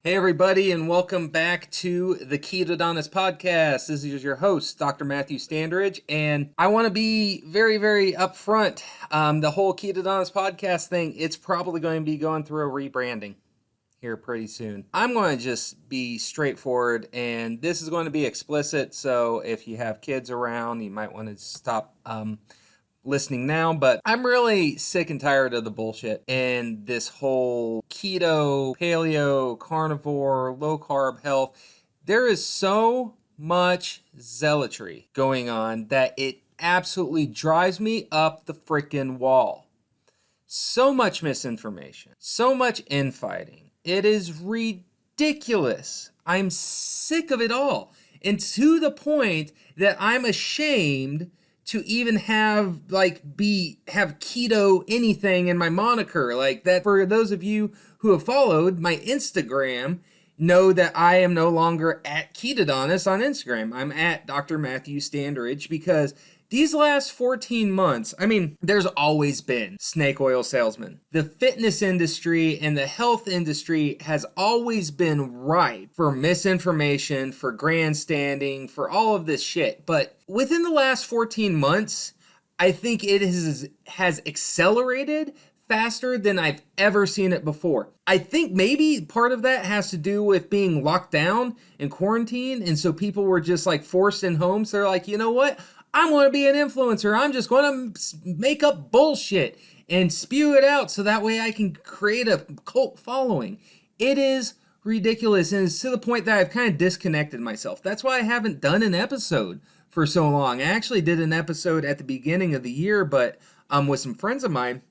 Hey everybody, and welcome back to the Ketodontist Podcast. This is your host, Dr. Matthew Standridge, and I want to be very upfront. The whole Ketodontist Podcast thing, it's probably going to be going through a rebranding here pretty soon. I'm going to just be straightforward, and this is going to be explicit, so if you have kids around, you might want to stop listening now, but I'm really sick and tired of the bullshit and this whole keto, paleo, carnivore, low carb health. There is so much zealotry going on that it absolutely drives me up the freaking wall. So much misinformation, so much infighting. It is ridiculous. I'm sick of it all. And to the point that I'm ashamed to even have keto anything in my moniker like that. For those of you who have followed my Instagram, know that I am no longer at Ketodontist on Instagram. I'm at Dr. Matthew Standridge because these last 14 months, there's always been snake oil salesmen. The fitness industry and the health industry has always been ripe for misinformation, for grandstanding, for all of this shit. But within the last 14 months, I think it has accelerated faster than I've ever seen it before. I think maybe part of that has to do with being locked down in quarantine, and so people were just like forced in homes. They're like, you know what? I'm going to be an influencer. I'm just going to make up bullshit and spew it out so that way I can create a cult following. It is ridiculous, and it's to the point that I've kind of disconnected myself. That's why I haven't done an episode for so long. I actually did an episode at the beginning of the year, but with some friends of mine.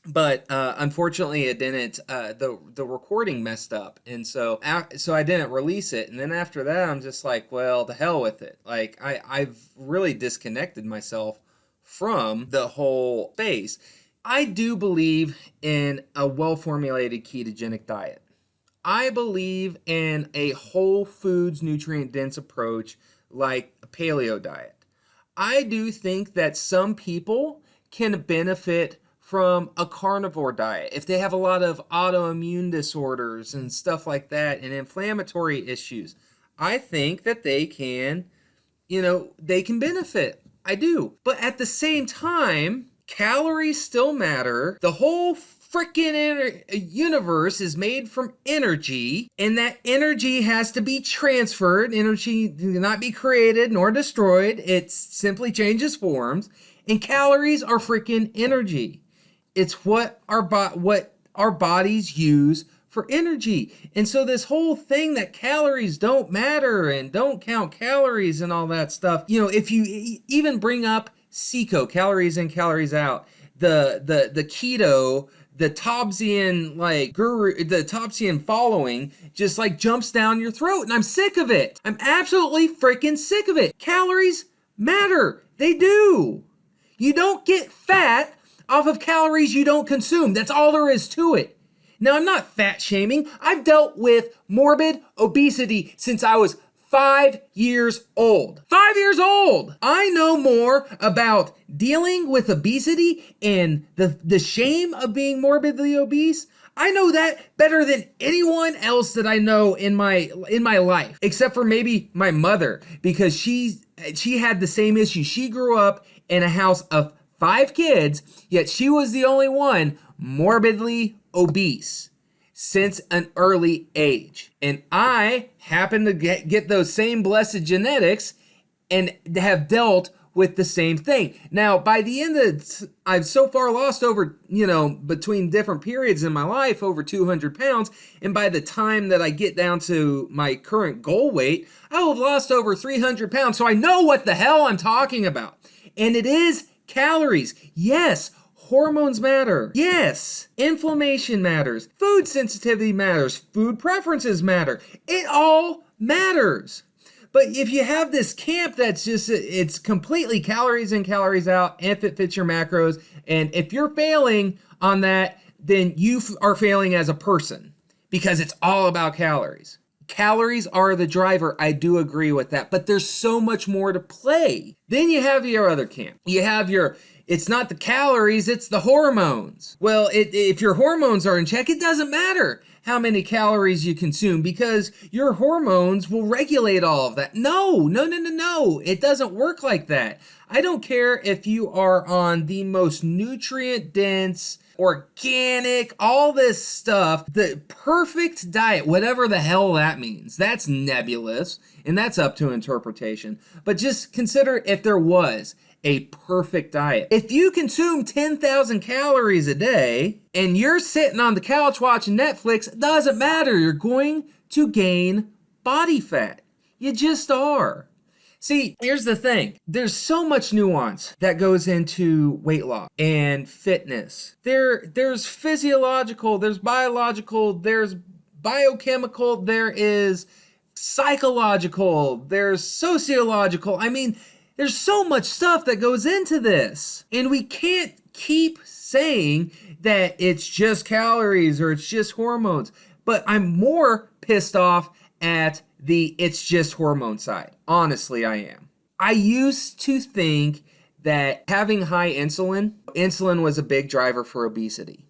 But unfortunately, it didn't. The recording messed up, and so I didn't release it. And then after that, I'm just like, well, the hell with it. Like I've really disconnected myself from the whole space. I do believe in a well-formulated ketogenic diet. I believe in a whole foods, nutrient-dense approach like a paleo diet. I do think that some people can benefit from a carnivore diet if they have a lot of autoimmune disorders and stuff like that and inflammatory issues. I think that they can benefit. I do. But at the same time, calories still matter. The whole freaking universe is made from energy, and that energy has to be transferred. Energy cannot be created nor destroyed. It simply changes forms, and calories are freaking energy. It's what our bodies use for energy. And so this whole thing that calories don't matter and don't count calories and all that stuff, if you even bring up CICO, calories in, calories out, the keto, the Topsian guru, the Topsian following just jumps down your throat, and I'm sick of it. I'm absolutely freaking sick of it. Calories matter. They do. You don't get fat off of calories you don't consume. That's all there is to it. Now, I'm not fat shaming. I've dealt with morbid obesity since I was 5 years old. 5 years old! I know more about dealing with obesity and the shame of being morbidly obese. I know that better than anyone else that I know in my life, except for maybe my mother, because she had the same issue. She grew up in a house of 5 kids, yet she was the only one morbidly obese since an early age. And I happen to get those same blessed genetics and have dealt with the same thing. Now, by the end of I've so far lost over, between different periods in my life, over 200 pounds. And by the time that I get down to my current goal weight, I will have lost over 300 pounds. So I know what the hell I'm talking about. And it is calories. Yes, hormones matter. Yes, inflammation matters. Food sensitivity matters. Food preferences matter. It all matters. But if you have this camp that's it's completely calories in, calories out, if it fits your macros, and if you're failing on that, then you are failing as a person because it's all about calories. Calories are the driver. I do agree with that, but there's so much more to play. Then you have your other camp. You have it's not the calories, it's the hormones. Well, if your hormones are in check, it doesn't matter how many calories you consume because your hormones will regulate all of that. No. It doesn't work like that. I don't care if you are on the most nutrient-dense, organic, all this stuff, the perfect diet, whatever the hell that means. That's nebulous, and that's up to interpretation. But just consider if there was a perfect diet. If you consume 10,000 calories a day and you're sitting on the couch watching Netflix, it doesn't matter. You're going to gain body fat. You just are. See, here's the thing. There's so much nuance that goes into weight loss and fitness. There's physiological, there's biological, there's biochemical, there is psychological, there's sociological. I mean, there's so much stuff that goes into this. And we can't keep saying that it's just calories or it's just hormones. But I'm more pissed off at the it's just hormone side. Honestly, I am. I used to think that having high insulin was a big driver for obesity.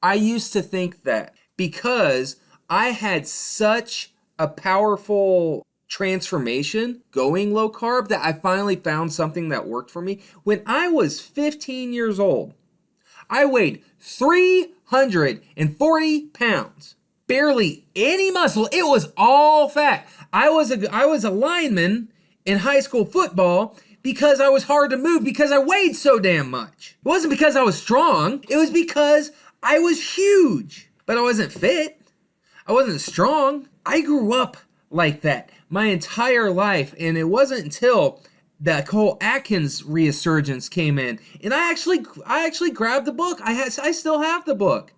I used to think that because I had such a powerful transformation going low carb that I finally found something that worked for me. When I was 15 years old, I weighed 340 pounds. Barely any muscle. It was all fat. I was a lineman in high school football because I was hard to move because I weighed so damn much. It wasn't because I was strong. It was because I was huge. But I wasn't fit. I wasn't strong. I grew up like that my entire life, and it wasn't until the whole Atkins resurgence came in, and I actually grabbed the book. I still have the book.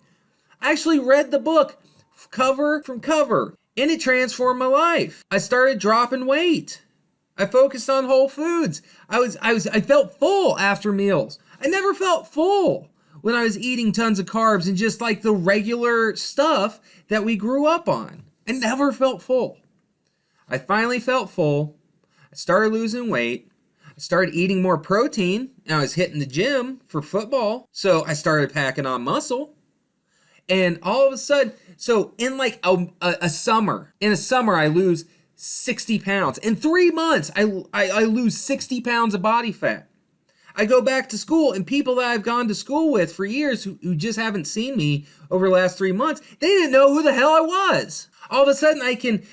I actually read the book cover from cover, and it transformed my life. I started dropping weight. I focused on whole foods. I felt full after meals. I never felt full when I was eating tons of carbs and just like the regular stuff that we grew up on. I never felt full. I finally felt full. I started losing weight. I started eating more protein, and I was hitting the gym for football. So I started packing on muscle. And all of a sudden, so in like a summer, I lose 60 pounds. In 3 months, I lose 60 pounds of body fat. I go back to school, and people that I've gone to school with for years who just haven't seen me over the last 3 months, they didn't know who the hell I was. All of a sudden, I can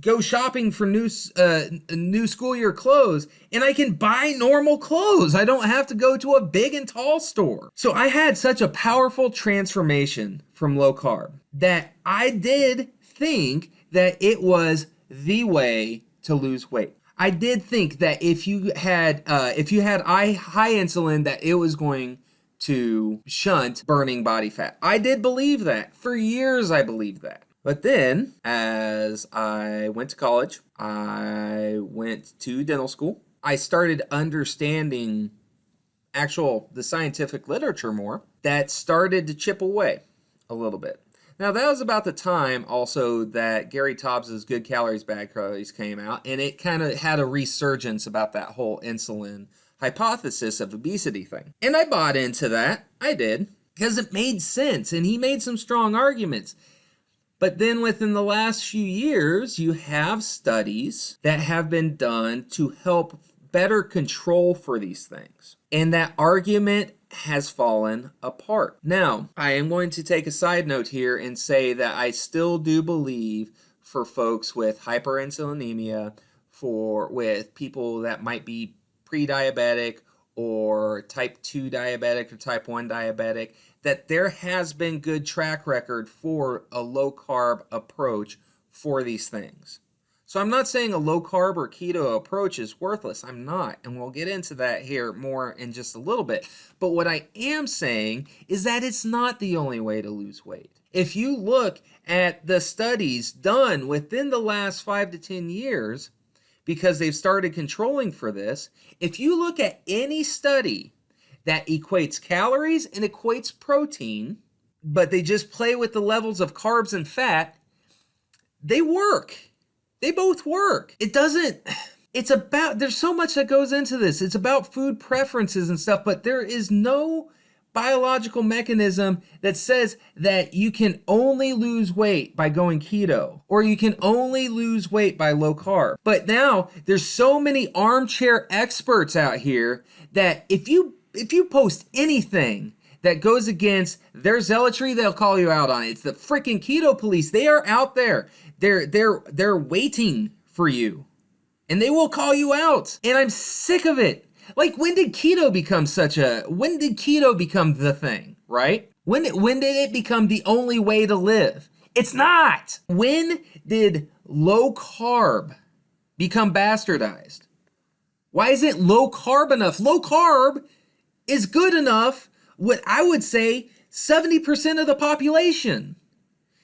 go shopping for new school year clothes, and I can buy normal clothes. I don't have to go to a big and tall store. So I had such a powerful transformation from low carb that I did think that it was the way to lose weight. I did think that if you had high insulin, that it was going to shunt burning body fat. I did believe that. For years, I believed that. But then, as I went to college, I went to dental school. I started understanding the scientific literature more. That started to chip away a little bit. Now, that was about the time also that Gary Taubes' Good Calories, Bad Calories came out, and it kind of had a resurgence about that whole insulin hypothesis of obesity thing. And I bought into that. I did, because it made sense, and he made some strong arguments. But then within the last few years, you have studies that have been done to help better control for these things. And that argument has fallen apart. Now, I am going to take a side note here and say that I still do believe for folks with hyperinsulinemia, with people that might be pre-diabetic or type 2 diabetic or type 1 diabetic, that there has been good track record for a low carb approach for these things. So I'm not saying a low carb or keto approach is worthless. I'm not. And we'll get into that here more in just a little bit. But what I am saying is that it's not the only way to lose weight. If you look at the studies done within the last 5 to 10 years, because they've started controlling for this, if you look at any study that equates calories and equates protein, but they just play with the levels of carbs and fat, they work. They both work. There's so much that goes into this. It's about food preferences and stuff, but there is no biological mechanism that says that you can only lose weight by going keto, or you can only lose weight by low carb. But now there's so many armchair experts out here that if you post anything that goes against their zealotry, they'll call you out on it. It's the freaking keto police. They are out there. They're waiting for you, and they will call you out. And I'm sick of it. Like, when did keto become the thing, right? When did it become the only way to live? It's not. When did low carb become bastardized? Why isn't low carb enough? Low carb is good enough, what I would say 70% of the population.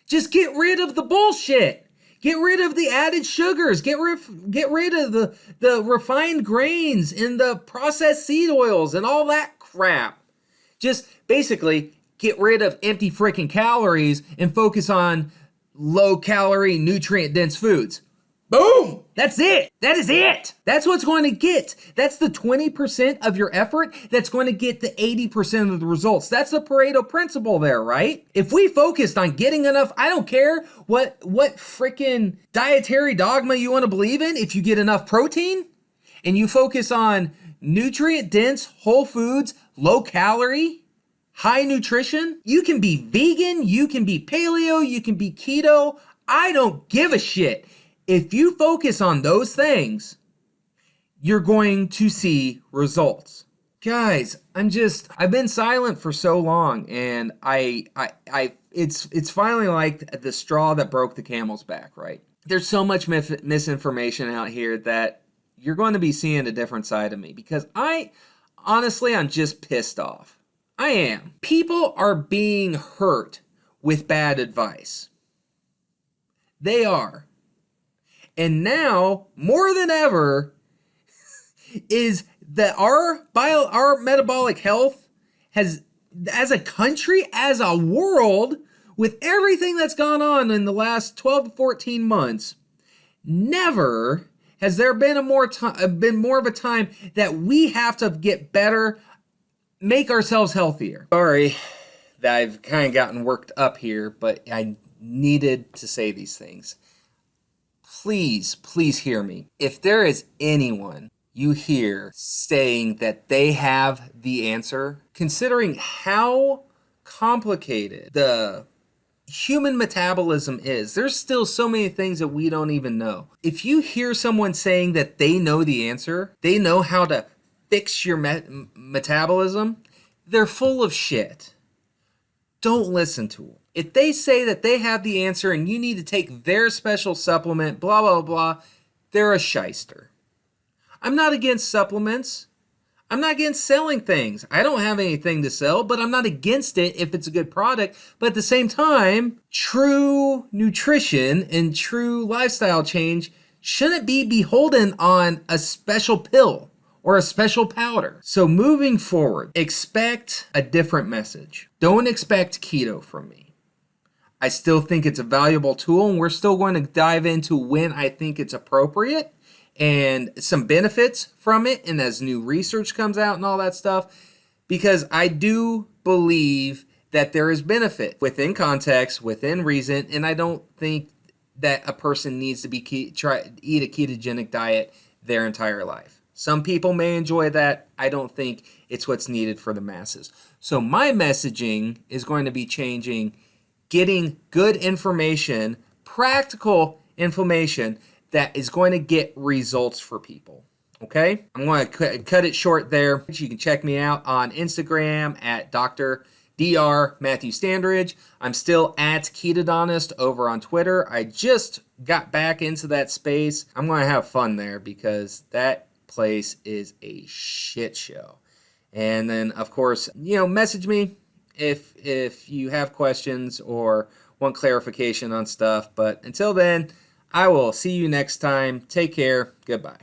Just get rid of the bullshit. Get rid of the added sugars. Get rid of the refined grains and the processed seed oils and all that crap. Just basically get rid of empty freaking calories and focus on low calorie, nutrient dense foods. Boom! That's it. That is it. That's what's going to get. That's the 20% of your effort that's going to get the 80% of the results. That's the Pareto principle there, right? If we focused on getting enough, I don't care what freaking dietary dogma you want to believe in. If you get enough protein and you focus on nutrient dense, whole foods, low calorie, high nutrition, you can be vegan, you can be paleo, you can be keto. I don't give a shit. If you focus on those things, you're going to see results. Guys, I've been silent for so long, and it's finally like the straw that broke the camel's back, right? There's so much misinformation out here that you're going to be seeing a different side of me, because I'm just pissed off. I am. People are being hurt with bad advice. They are. And now, more than ever, is that our metabolic health has, as a country, as a world, with everything that's gone on in the last 12 to 14 months, never has there been more of a time that we have to get better, make ourselves healthier. Sorry that I've kind of gotten worked up here, but I needed to say these things. Please hear me. If there is anyone you hear saying that they have the answer, considering how complicated the human metabolism is, there's still so many things that we don't even know. If you hear someone saying that they know the answer, they know how to fix your metabolism, they're full of shit. Don't listen to them. If they say that they have the answer and you need to take their special supplement, blah, blah, blah, they're a shyster. I'm not against supplements. I'm not against selling things. I don't have anything to sell, but I'm not against it if it's a good product. But at the same time, true nutrition and true lifestyle change shouldn't be beholden on a special pill or a special powder. So moving forward, expect a different message. Don't expect keto from me. I still think it's a valuable tool, and we're still going to dive into when I think it's appropriate and some benefits from it, and as new research comes out and all that stuff, because I do believe that there is benefit within context, within reason, and I don't think that a person needs to eat a ketogenic diet their entire life. Some people may enjoy that. I don't think it's what's needed for the masses. So my messaging is going to be changing, getting good information, practical information that is going to get results for people. Okay? I'm going to cut it short there. You can check me out on Instagram at Dr. Matthew Standridge. I'm still at Ketodontist over on Twitter. I just got back into that space. I'm going to have fun there because that place is a shit show. And then, of course, message me if you have questions or want clarification on stuff. But until then, I will see you next time. Take care. Goodbye.